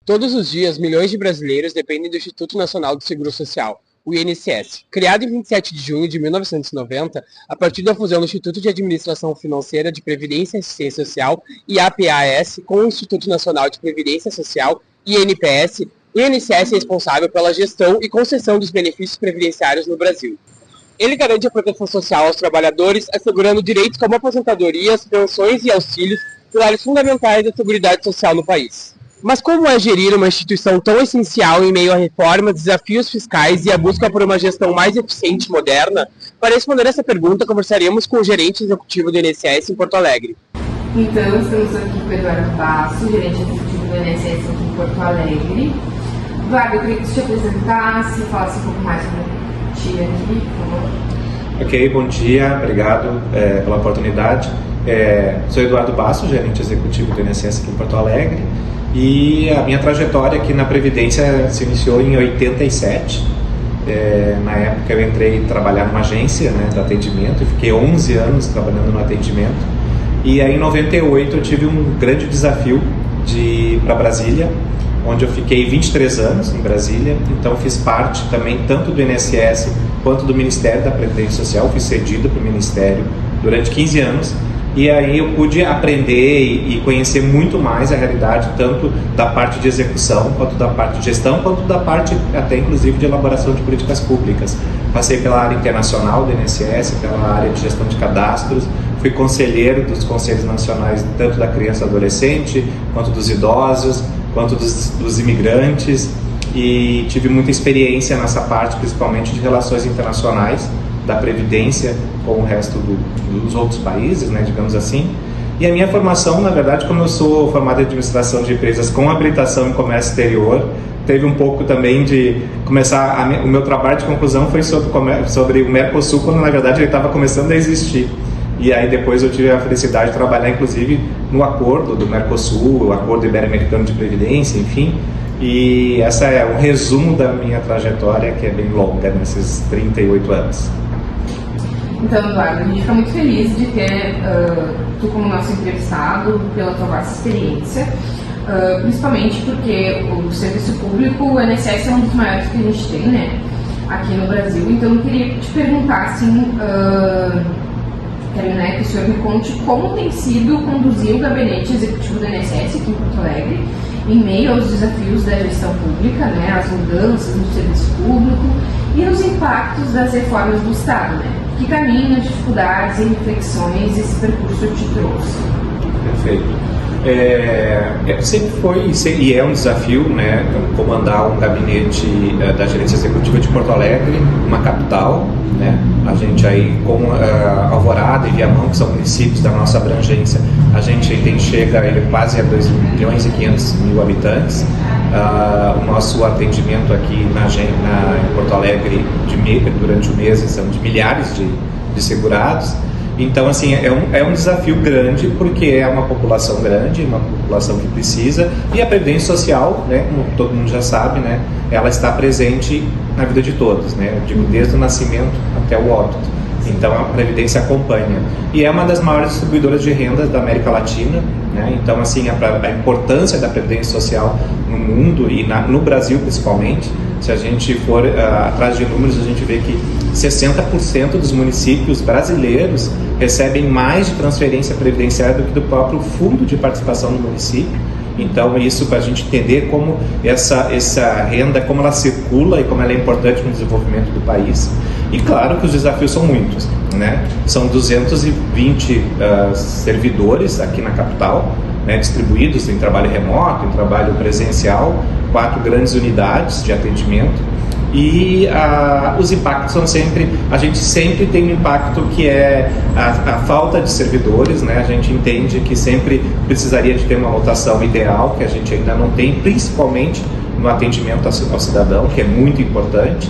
Todos os dias, milhões de brasileiros dependem do Instituto Nacional do Seguro Social, o INSS. Criado em 27 de junho de 1990, a partir da fusão do Instituto de Administração Financeira de Previdência e Assistência Social, IAPAS, com o Instituto Nacional de Previdência Social, INPS, o INSS é responsável pela gestão e concessão dos benefícios previdenciários no Brasil. Ele garante a proteção social aos trabalhadores, assegurando direitos como aposentadorias, pensões e auxílios, pilares fundamentais da Seguridade Social no país. Mas como é gerir uma instituição tão essencial em meio a reformas, desafios fiscais e a busca por uma gestão mais eficiente e moderna? Para responder essa pergunta, conversaremos com o gerente executivo do INSS em Porto Alegre. Então, estamos aqui com o Eduardo Basso, gerente executivo do INSS aqui em Porto Alegre. Eduardo, eu queria que você te apresentasse, falasse um pouco mais sobre ti aqui, por favor. Ok, bom dia, obrigado pela oportunidade. Sou Eduardo Basso, gerente executivo do INSS aqui em Porto Alegre. E a minha trajetória aqui na Previdência se iniciou em 87. Na época eu entrei trabalhar numa agência, de atendimento, e fiquei 11 anos trabalhando no atendimento. E aí em 98 eu tive um grande desafio de ir para Brasília, onde eu fiquei 23 anos em Brasília. Então fiz parte também tanto do INSS quanto do Ministério da Previdência Social, fui cedido para o Ministério durante 15 anos. E aí eu pude aprender e conhecer muito mais a realidade, tanto da parte de execução, quanto da parte de gestão, quanto da parte até inclusive de elaboração de políticas públicas. Passei pela área internacional do INSS, pela área de gestão de cadastros, fui conselheiro dos conselhos nacionais tanto da criança e adolescente, quanto dos idosos, quanto dos imigrantes, e tive muita experiência nessa parte, principalmente de relações internacionais, da Previdência com o resto dos outros países, digamos assim. E a minha formação, na verdade, como eu sou formado em administração de empresas com habilitação em comércio exterior, teve um pouco também de começar, o meu trabalho de conclusão foi sobre o Mercosul, quando na verdade ele estava começando a existir. E aí depois eu tive a felicidade de trabalhar inclusive no acordo do Mercosul, o acordo ibero-americano de previdência, enfim. E essa é um resumo da minha trajetória, que é bem longa, nesses 38 anos. Então, Eduardo, a gente fica muito feliz de ter tu como nosso entrevistado, pela tua vasta experiência, principalmente porque o serviço público, o INSS é um dos maiores que a gente tem, aqui no Brasil. Então, eu queria te perguntar, assim, quero, que o senhor me conte como tem sido conduzir o gabinete executivo do INSS aqui em Porto Alegre, em meio aos desafios da gestão pública, as mudanças no serviço público e os impactos das reformas do Estado, Que caminhos, dificuldades e reflexões esse percurso te trouxe? Perfeito. Sempre foi e é um desafio, comandar um gabinete da gerência executiva de Porto Alegre, uma capital, A gente aí com Alvorada e Viamão, que são municípios da nossa abrangência, a gente chega quase a 2.500.000 habitantes. O nosso atendimento aqui em Porto Alegre durante o mês são de milhares de segurados. Então, assim, é um desafio grande, porque é uma população grande, uma população que precisa, e a Previdência Social, como todo mundo já sabe, ela está presente na vida de todos, Eu digo, desde o nascimento até o óbito. Então, a Previdência acompanha. E é uma das maiores distribuidoras de renda da América Latina, Então, assim, a importância da Previdência Social no mundo e no Brasil, principalmente, se a gente for atrás de números, a gente vê que 60% dos municípios brasileiros recebem mais de transferência previdenciária do que do próprio fundo de participação do município. Então, isso para a gente entender como essa renda, como ela circula e como ela é importante no desenvolvimento do país. E claro que os desafios são muitos, São 220 servidores aqui na capital, distribuídos em trabalho remoto, em trabalho presencial, 4 grandes unidades de atendimento. E os impactos são a gente sempre tem um impacto que é a falta de servidores, A gente entende que sempre precisaria de ter uma rotação ideal, que a gente ainda não tem, principalmente no atendimento ao cidadão, que é muito importante.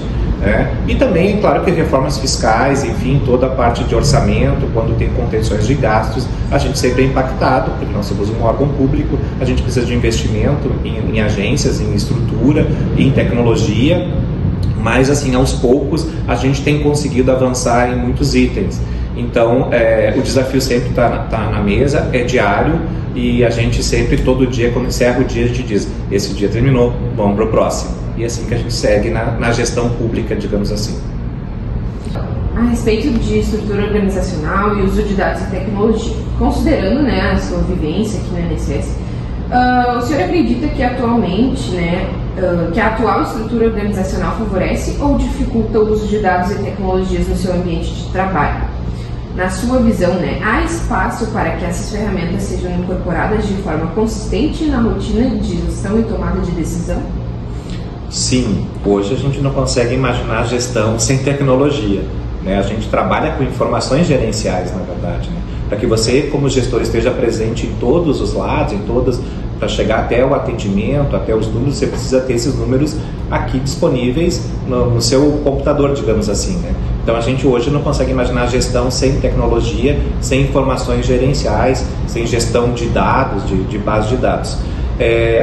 E também, claro, que reformas fiscais, enfim, toda a parte de orçamento, quando tem contenções de gastos, a gente sempre é impactado, porque nós somos um órgão público, a gente precisa de investimento em agências, em estrutura, em tecnologia, mas assim, aos poucos, a gente tem conseguido avançar em muitos itens. Então, o desafio sempre está na mesa, é diário, e a gente sempre, todo dia, quando encerra o dia, a gente diz: esse dia terminou, vamos para o próximo. E é assim que a gente segue na gestão pública, digamos assim. A respeito de estrutura organizacional e uso de dados e tecnologia, considerando, né, a sua vivência aqui no INSS, o senhor acredita que atualmente, que a atual estrutura organizacional favorece ou dificulta o uso de dados e tecnologias no seu ambiente de trabalho? Na sua visão, há espaço para que essas ferramentas sejam incorporadas de forma consistente na rotina de gestão e tomada de decisão? Sim, hoje a gente não consegue imaginar a gestão sem tecnologia. A gente trabalha com informações gerenciais, na verdade, para que você, como gestor, esteja presente em todos os lados, para chegar até o atendimento, até os números, você precisa ter esses números aqui disponíveis no seu computador, digamos assim. Então a gente hoje não consegue imaginar a gestão sem tecnologia, sem informações gerenciais, sem gestão de dados, de base de dados.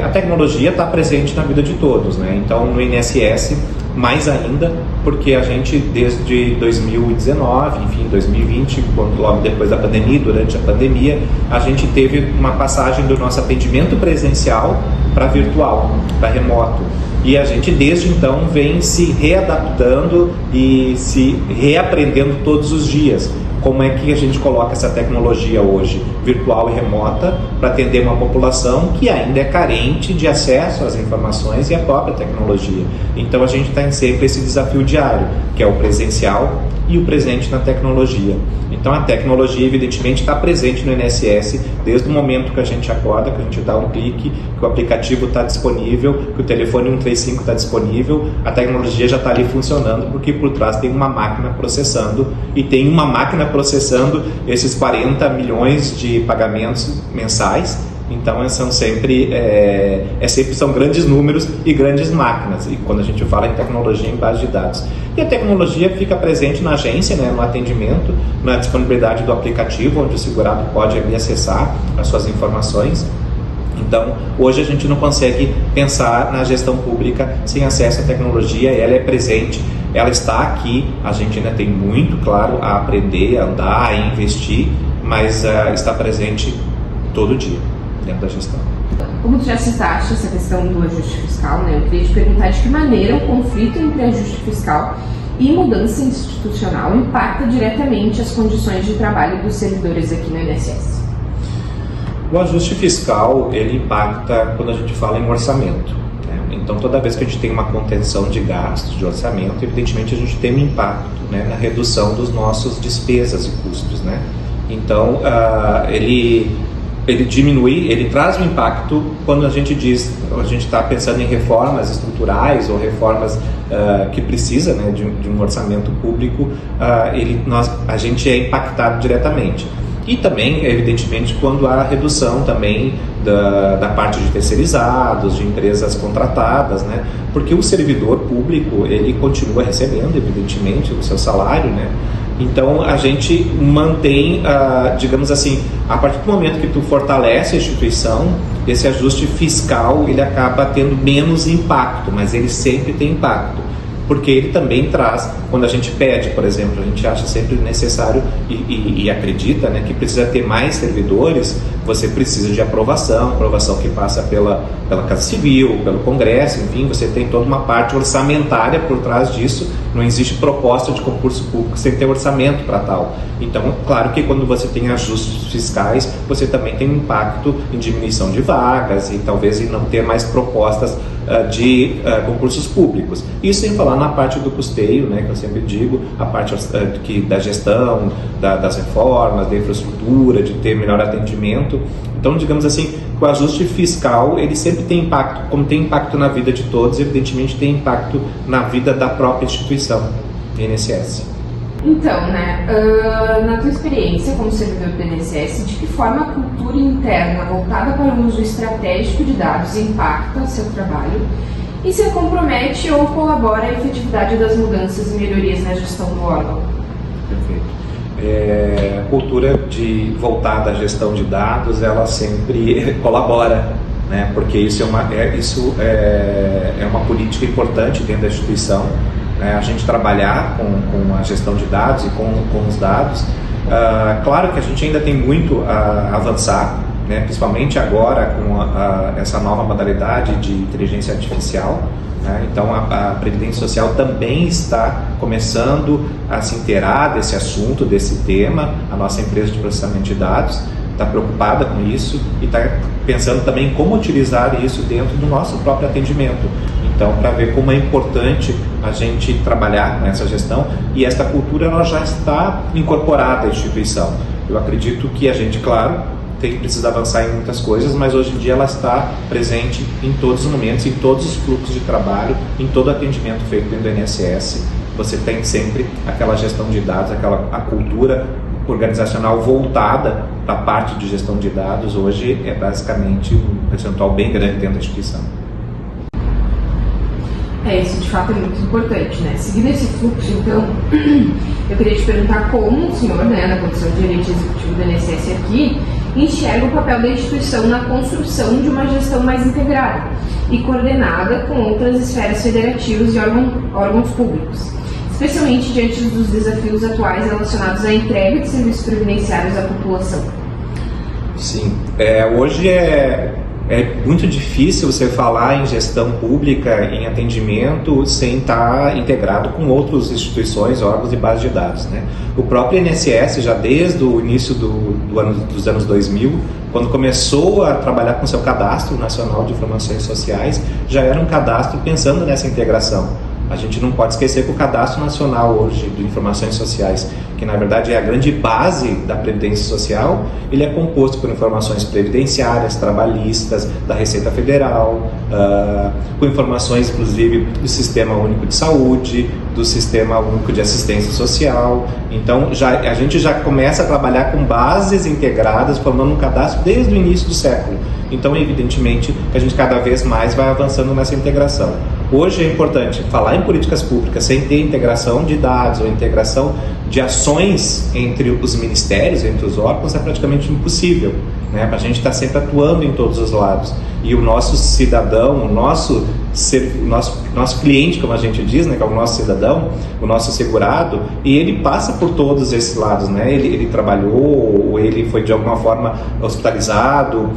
A tecnologia está presente na vida de todos, então no INSS mais ainda, porque a gente desde 2019, enfim, 2020, logo depois da pandemia, durante a pandemia, a gente teve uma passagem do nosso atendimento presencial para virtual, para remoto. E a gente desde então vem se readaptando e se reaprendendo todos os dias. Como é que a gente coloca essa tecnologia hoje, virtual e remota, para atender uma população que ainda é carente de acesso às informações e à própria tecnologia. Então a gente tem sempre esse desafio diário, que é o presencial e o presente na tecnologia. Então a tecnologia evidentemente está presente no INSS desde o momento que a gente acorda, que a gente dá um clique, que o aplicativo está disponível, que o telefone 135 está disponível, a tecnologia já está ali funcionando, porque por trás tem uma máquina processando, e tem uma máquina processando esses 40 milhões de pagamentos mensais. Então são sempre são grandes números e grandes máquinas, e quando a gente fala em tecnologia em base de dados. E a tecnologia fica presente na agência, no atendimento, na disponibilidade do aplicativo, onde o segurado pode ali acessar as suas informações. Então, hoje a gente não consegue pensar na gestão pública sem acesso à tecnologia, ela é presente, ela está aqui, a gente ainda tem muito, claro, a aprender, a andar, a investir, mas está presente todo dia dentro da gestão. Como tu já citaste essa questão do ajuste fiscal, eu queria te perguntar de que maneira o conflito entre ajuste fiscal e mudança institucional impacta diretamente as condições de trabalho dos servidores aqui no INSS. O ajuste fiscal, ele impacta quando a gente fala em orçamento. Então, toda vez que a gente tem uma contenção de gastos, de orçamento, evidentemente a gente tem um impacto na redução dos nossos despesas e custos. Então, ele diminui, ele traz um impacto quando a gente está pensando em reformas estruturais ou reformas que precisa de um orçamento público, a gente é impactado diretamente. E também, evidentemente, quando há redução também da parte de terceirizados, de empresas contratadas, porque o servidor público, ele continua recebendo, evidentemente, o seu salário, Então, a gente mantém, digamos assim, a partir do momento que tu fortalece a instituição, esse ajuste fiscal, ele acaba tendo menos impacto, mas ele sempre tem impacto. Porque ele também traz, quando a gente pede, por exemplo, a gente acha sempre necessário e acredita que precisa ter mais servidores, você precisa de aprovação que passa pela Casa Civil, pelo Congresso, enfim, você tem toda uma parte orçamentária por trás disso, não existe proposta de concurso público sem ter orçamento para tal. Então, claro que quando você tem ajustes fiscais, você também tem um impacto em diminuição de vagas e talvez em não ter mais propostas de concursos públicos. Isso sem falar na parte do custeio, que eu sempre digo, a parte da gestão, das reformas, da infraestrutura, de ter melhor atendimento. Então, digamos assim, o ajuste fiscal, ele sempre tem impacto, como tem impacto na vida de todos, evidentemente tem impacto na vida da própria instituição, INSS. Então, na tua experiência como servidor do INSS, de que forma a cultura interna voltada para o uso estratégico de dados impacta o seu trabalho e se compromete ou colabora à efetividade das mudanças e melhorias na gestão do órgão? Perfeito. A cultura voltada à gestão de dados, ela sempre colabora, porque isso é uma política importante dentro da instituição. A gente trabalhar com a gestão de dados e com os dados, Claro que a gente ainda tem muito a avançar, né, principalmente agora com essa nova modalidade de inteligência artificial. Então a Previdência Social também está começando a se inteirar desse assunto, desse tema. A nossa empresa de processamento de dados está preocupada com isso e está pensando também como utilizar isso dentro do nosso próprio atendimento. Então, para ver como é importante a gente trabalhar nessa gestão, e esta cultura ela já está incorporada à instituição. Eu acredito que a gente, claro, precisa avançar em muitas coisas, mas hoje em dia ela está presente em todos os momentos, em todos os fluxos de trabalho, em todo o atendimento feito dentro do INSS. Você tem sempre aquela gestão de dados, a cultura organizacional voltada para a parte de gestão de dados. Hoje é basicamente um percentual bem grande dentro da instituição. Isso de fato é muito importante, né? Seguindo esse fluxo, então, eu queria te perguntar como o senhor, né, na condição de gerente executivo do INSS aqui, enxerga o papel da instituição na construção de uma gestão mais integrada e coordenada com outras esferas federativas e órgãos públicos, especialmente diante dos desafios atuais relacionados à entrega de serviços previdenciários à população. Sim, hoje é muito difícil você falar em gestão pública, em atendimento, sem estar integrado com outras instituições, órgãos e bases de dados, né? O próprio INSS, já desde o início dos anos 2000, quando começou a trabalhar com seu Cadastro Nacional de Informações Sociais, já era um cadastro pensando nessa integração. A gente não pode esquecer que o Cadastro Nacional hoje de Informações Sociais, que na verdade é a grande base da Previdência Social, ele é composto por informações previdenciárias, trabalhistas, da Receita Federal, com informações inclusive do Sistema Único de Saúde, do Sistema Único de Assistência Social. Então a gente já começa a trabalhar com bases integradas, formando um cadastro desde o início do século. Então, evidentemente, que a gente cada vez mais vai avançando nessa integração. Hoje é importante falar em políticas públicas sem ter integração de dados ou integração de ações entre os ministérios, entre os órgãos, é praticamente impossível, né? A gente está sempre atuando em todos os lados. E o nosso cidadão, o nosso cliente, como a gente diz, né, que é o nosso cidadão, o nosso segurado, e ele passa por todos esses lados, né? Ele trabalhou, ou ele foi de alguma forma hospitalizado,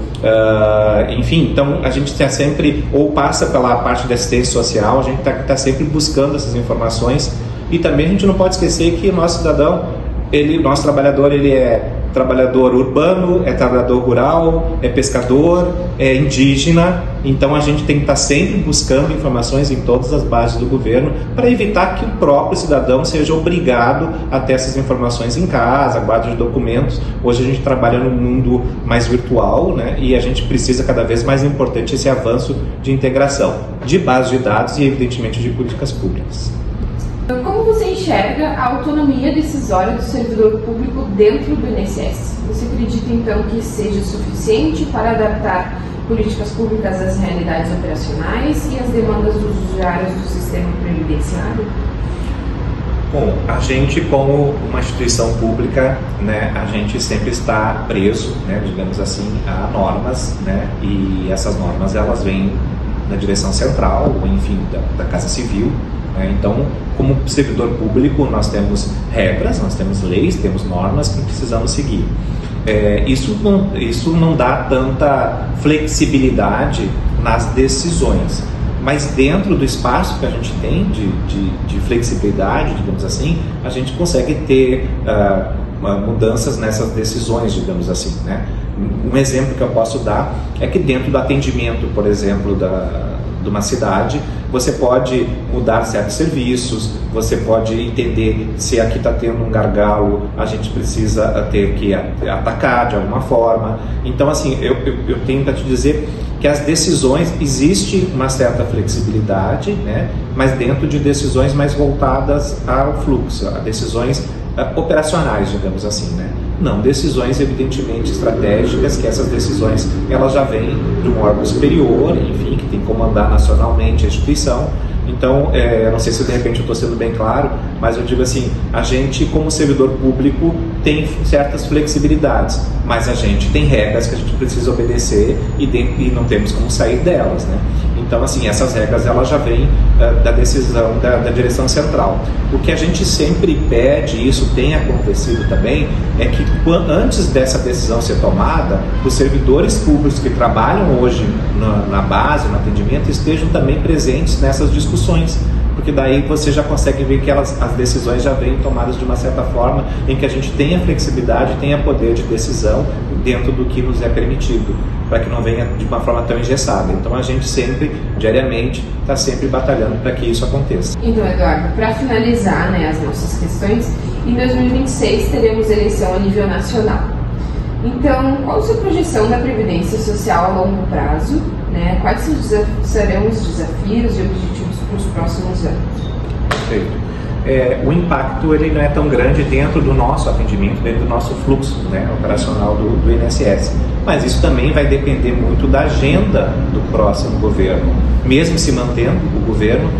enfim, então a gente está sempre, ou passa pela parte da assistência social, a gente está sempre buscando essas informações. E também a gente não pode esquecer que o nosso cidadão, o nosso trabalhador, ele é trabalhador urbano, é trabalhador rural, é pescador, é indígena. Então a gente tem que estar sempre buscando informações em todas as bases do governo para evitar que o próprio cidadão seja obrigado a ter essas informações em casa, guarda de documentos. Hoje a gente trabalha num mundo mais virtual, né? E a gente precisa cada vez mais importante esse avanço de integração de bases de dados e evidentemente de políticas públicas. Como você enxerga a autonomia decisória do servidor público dentro do INSS? Você acredita então que seja suficiente para adaptar políticas públicas às realidades operacionais e às demandas dos usuários do sistema previdenciário? Bom, a gente como uma instituição pública, né, a gente sempre está preso, né, digamos assim, a normas, né, e essas normas elas vêm da direção central, ou enfim, da Casa Civil. Então, como servidor público, nós temos regras, nós temos leis, temos normas que precisamos seguir. Isso não dá tanta flexibilidade nas decisões, mas dentro do espaço que a gente tem de flexibilidade, digamos assim, a gente consegue ter mudanças nessas decisões, digamos assim, né? Um exemplo que eu posso dar é que dentro do atendimento, por exemplo, de uma cidade, você pode mudar certos serviços, você pode entender se aqui está tendo um gargalo, a gente precisa ter que atacar de alguma forma. Então, assim, eu tenho para te dizer que as decisões, existe uma certa flexibilidade, né, mas dentro de decisões mais voltadas ao fluxo, a decisões operacionais, digamos assim, né? Não decisões evidentemente estratégicas, que essas decisões elas já vêm de um órgão superior, enfim, que tem que comandar nacionalmente a instituição. Então, eu não sei se de repente eu estou sendo bem claro, mas eu digo assim, a gente como servidor público tem certas flexibilidades, mas a gente tem regras que a gente precisa obedecer e não temos como sair delas, né? Então, assim, essas regras elas já vêm da decisão da direção central. O que a gente sempre pede, e isso tem acontecido também, é que antes dessa decisão ser tomada, os servidores públicos que trabalham hoje na base, no atendimento, estejam também presentes nessas discussões, porque daí você já consegue ver que as decisões já vêm tomadas de uma certa forma em que a gente tenha flexibilidade, tenha poder de decisão dentro do que nos é permitido, para que não venha de uma forma tão engessada. Então a gente sempre, diariamente, está sempre batalhando para que isso aconteça. Então, Eduardo, para finalizar, né, as nossas questões, em 2026 teremos eleição a nível nacional. Então, qual a sua projeção da Previdência Social a longo prazo? Né? Quais serão os desafios e objetivos para os próximos anos? Perfeito. O impacto ele não é tão grande dentro do nosso atendimento, dentro do nosso fluxo, né, operacional do INSS. Mas isso também vai depender muito da agenda do próximo governo. Mesmo se mantendo o governo,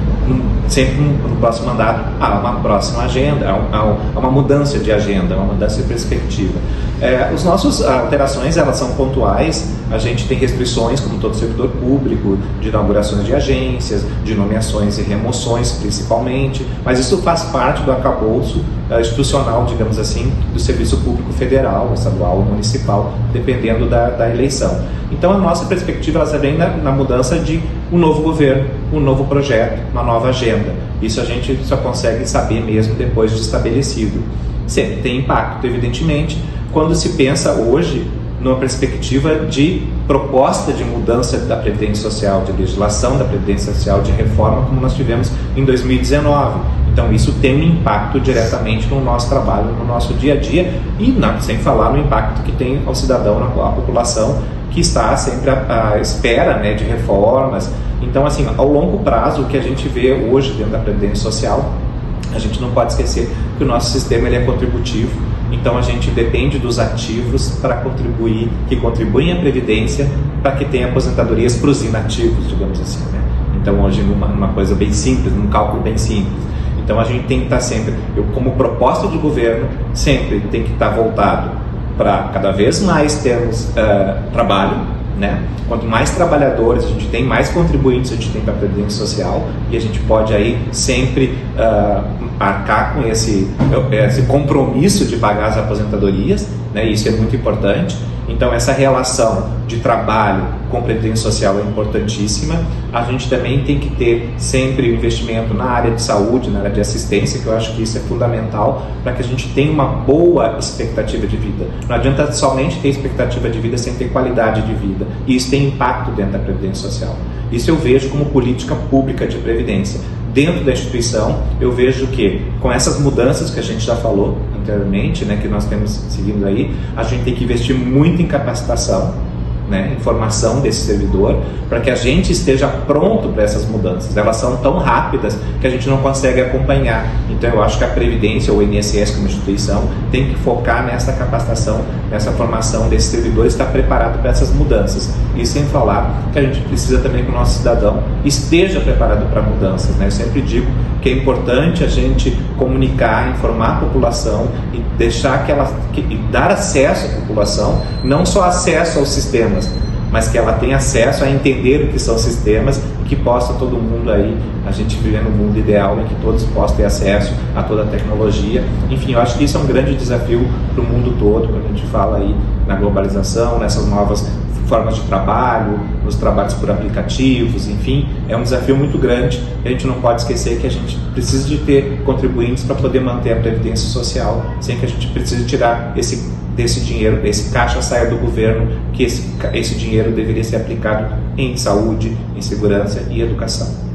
sempre no próximo mandato há uma próxima agenda, há uma mudança de agenda, uma mudança de perspectiva. As nossas alterações elas são pontuais, a gente tem restrições, como todo servidor público, de inaugurações de agências, de nomeações e remoções principalmente, mas isso faz parte do arcabouço institucional, digamos assim, do Serviço Público Federal, estadual ou municipal, dependendo da eleição. Então a nossa perspectiva ela vem na mudança de um novo governo, um novo projeto, uma nova agenda. Isso a gente só consegue saber mesmo depois de estabelecido. Sempre tem impacto, evidentemente, quando se pensa hoje numa perspectiva de proposta de mudança da Previdência Social, de legislação da Previdência Social, de reforma, como nós tivemos em 2019. Então isso tem um impacto diretamente no nosso trabalho, no nosso dia a dia, e sem falar no impacto que tem ao cidadão, à população, que está sempre à espera, né, de reformas. Então, assim, ao longo prazo, o que a gente vê hoje dentro da Previdência Social, a gente não pode esquecer que o nosso sistema ele é contributivo. Então a gente depende dos ativos para contribuir, que contribuem à Previdência, para que tenha aposentadorias para os inativos, digamos assim, né? Então hoje numa coisa bem simples, num cálculo bem simples. Então a gente tem que estar sempre, como proposta de governo, sempre tem que estar voltado para cada vez mais termos trabalho, né? Quanto mais trabalhadores a gente tem, mais contribuintes a gente tem para a Previdência Social, e a gente pode aí sempre arcar com esse compromisso de pagar as aposentadorias, né? Isso é muito importante. Então essa relação de trabalho com Previdência Social é importantíssima. A gente também tem que ter sempre investimento na área de saúde, na área de assistência, que eu acho que isso é fundamental para que a gente tenha uma boa expectativa de vida. Não adianta somente ter expectativa de vida sem ter qualidade de vida, e isso tem impacto dentro da Previdência Social. Isso eu vejo como política pública de previdência. Dentro da instituição, eu vejo que, com essas mudanças que a gente já falou anteriormente, né, que nós temos seguindo aí, a gente tem que investir muito em capacitação, né, em formação desse servidor, para que a gente esteja pronto para essas mudanças. Elas são tão rápidas que a gente não consegue acompanhar. Então eu acho que a Previdência, ou o INSS como instituição, tem que focar nessa capacitação, nessa formação desses servidores, estar preparado para essas mudanças. E sem falar que a gente precisa também que o nosso cidadão esteja preparado para mudanças, né? Eu sempre digo que é importante a gente comunicar, informar a população e deixar e dar acesso à população, não só acesso aos sistemas, mas que ela tenha acesso a entender o que são sistemas, e que possa todo mundo aí, a gente viver no mundo ideal em que todos possam ter acesso a toda a tecnologia. Enfim, eu acho que isso é um grande desafio para o mundo todo, quando a gente fala aí na globalização, nessas novas formas de trabalho, nos trabalhos por aplicativos, enfim, é um desafio muito grande. A gente não pode esquecer que a gente precisa de ter contribuintes para poder manter a Previdência Social, sem que a gente precise tirar desse dinheiro, esse caixa saia do governo, que esse dinheiro deveria ser aplicado em saúde, em segurança e educação.